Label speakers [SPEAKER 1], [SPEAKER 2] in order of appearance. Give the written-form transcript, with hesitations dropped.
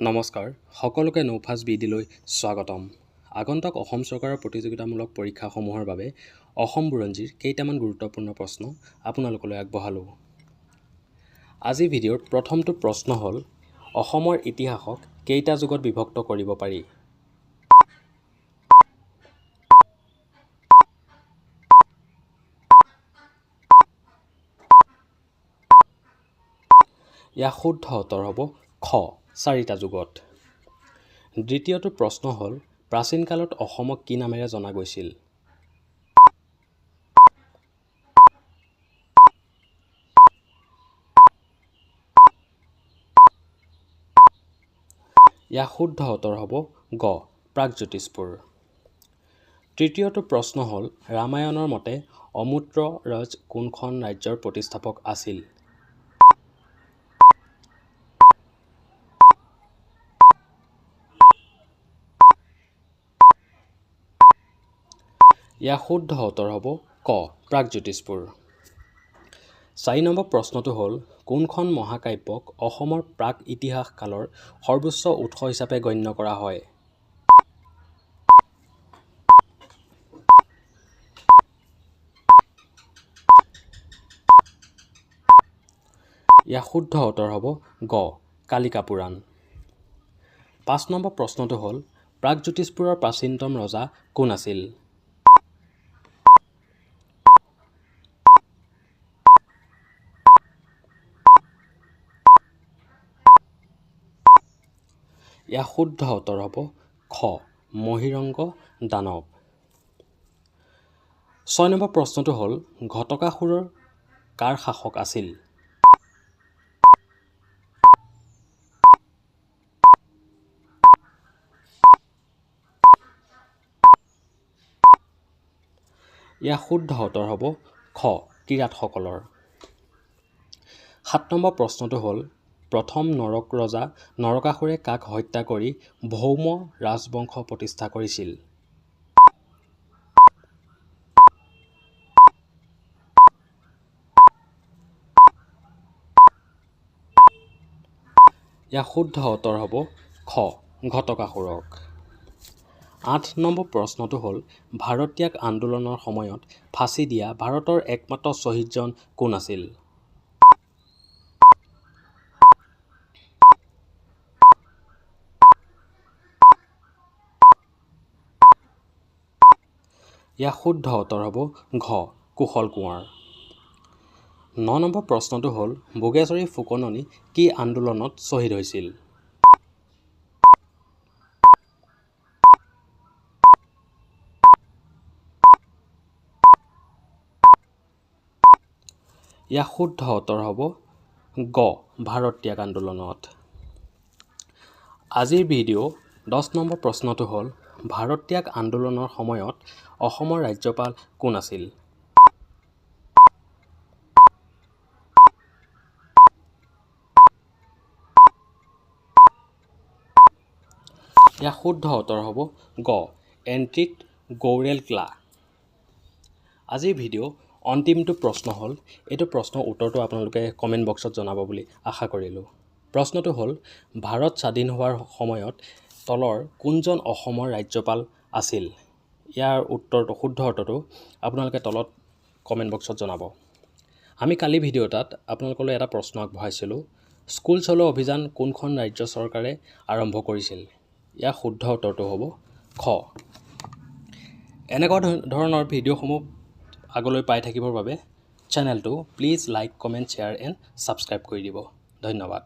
[SPEAKER 1] নমস্কাৰ সকলোকে নৌফাজ বিডিলৈ স্বাগতম। আগন্তুক অসম চৰকাৰৰ প্ৰতিযোগিতামূলক পৰীক্ষাসমূহৰ বাবে অসম বুৰঞ্জীৰ কেইটামান গুৰুত্বপূৰ্ণ প্ৰশ্ন আপোনালোকলৈ আগবঢ়ালোঁ। আজি ভিডিঅ'ৰ প্ৰথমটো প্ৰশ্ন হ'ল অসমৰ ইতিহাসক কেইটা যুগত বিভক্ত কৰিব পাৰি? ইয়াৰ শুদ্ধ উত্তৰ হ'ব খ 4টা যুগত। দ্বিতীয়টো প্ৰশ্ন হ'ল প্ৰাচীন কালত অসমক কি নামেৰে জনা গৈছিল? ইয়াৰ শুদ্ধ উত্তৰ হ'ব গ প্ৰাগজ্যোতিষপুৰ। তৃতীয়টো প্ৰশ্ন হ'ল ৰামায়ণৰ মতে অমূৰ্ত ৰজ কোনখন ৰাজ্যৰ প্ৰতিষ্ঠাপক আছিল? ইয়াৰ শুদ্ধ উত্তৰ হ'ব ক প্ৰাগজ্যোতিষপুৰ। 4 নম্বৰ প্ৰশ্নটো হ'ল কোনখন মহাকাব্যক অসমৰ প্ৰাক ইতিহাস কালৰ সৰ্বোচ্চ উৎস হিচাপে গণ্য কৰা হয়? ইয়াৰ শুদ্ধ উত্তৰ হ'ব গ কালিকা পুৰাণ। 5 নম্বৰ প্ৰশ্নটো হ'ল প্ৰাগজ্যোতিষপুৰৰ প্ৰাচীনতম ৰজা কোন আছিল? ইয়াৰ শুদ্ধ উত্তৰ হ'ব খ মহীৰংগ দানৱ। 6 নম্বৰ প্ৰশ্নটো হ'ল ঘটকাসুৰৰ কাৰ শাসক আছিল? ইয়াৰ শুদ্ধ উত্তৰ হ'ব খ কিৰাতসকলৰ। 7 নম্বৰ প্ৰশ্নটো হ'ল প্ৰথম নৰক ৰজা নৰকাসুৰে কাক হত্যা কৰি ভৌম ৰাজবংশ প্ৰতিষ্ঠা কৰিছিল? ইয়াৰ শুদ্ধ উত্তৰ হ'ব খ ঘটকাসুৰক। 8 নম্বৰ প্ৰশ্নটো হ'ল ভাৰত ত্যাগ আন্দোলনৰ সময়ত ফাঁচি দিয়া ভাৰতৰ একমাত্ৰ শ্বহীদজন কোন আছিল? ইয়াৰ শুদ্ধ উত্তৰ হ'ব ঘ কুশল কোঁৱৰ। 9 নম্বৰ প্ৰশ্নটো হ'ল ভোগেশ্বৰী ফুকননী কি আন্দোলনত শ্বহীদ হৈছিল? ইয়াৰ শুদ্ধ উত্তৰ হ'ব গ ভাৰত ত্যাগ আন্দোলনত। আজিৰ ভিডিঅ' 10 নম্বৰ প্ৰশ্নটো হ'ল ভাৰত ত্যাগ আন্দোলনৰ সময়ত অসমৰ ৰাজ্যপাল কোন আছিল? ইয়াৰ শুদ্ধ উত্তৰ হ'ব গ এণ্ট্ৰিট গৌৰেলকলা। আজিৰ ভিডিঅ' অন্তিমটো প্ৰশ্ন হ'ল এইটো প্ৰশ্নৰ উত্তৰটো আপোনালোকে কমেণ্ট বক্সত জনাব বুলি আশা কৰিলোঁ। প্ৰশ্নটো হ'ল ভাৰত স্বাধীন হোৱাৰ সময়ত তলৰ কোনজন অসমৰ ৰাজ্যপাল আছিল? ইয়াৰ উত্তৰটো শুদ্ধ উত্তৰটো আপোনালোকে তলত কমেণ্ট বক্সত জনাব। আমি কালি ভিডিঅ' এটাত আপোনালোকলৈ এটা প্ৰশ্ন আগবঢ়াইছিলোঁ স্কুল চলো অভিযান কোনখন ৰাজ্য চৰকাৰে আৰম্ভ কৰিছিল? ইয়াৰ শুদ্ধ উত্তৰটো হ'ব খ। এনেকুৱা ধৰণৰ ভিডিঅ'সমূহ আগলৈ পাই থাকিবৰ বাবে চেনেলটো please like comment share and subscribe কৰি দিব। ধন্যবাদ।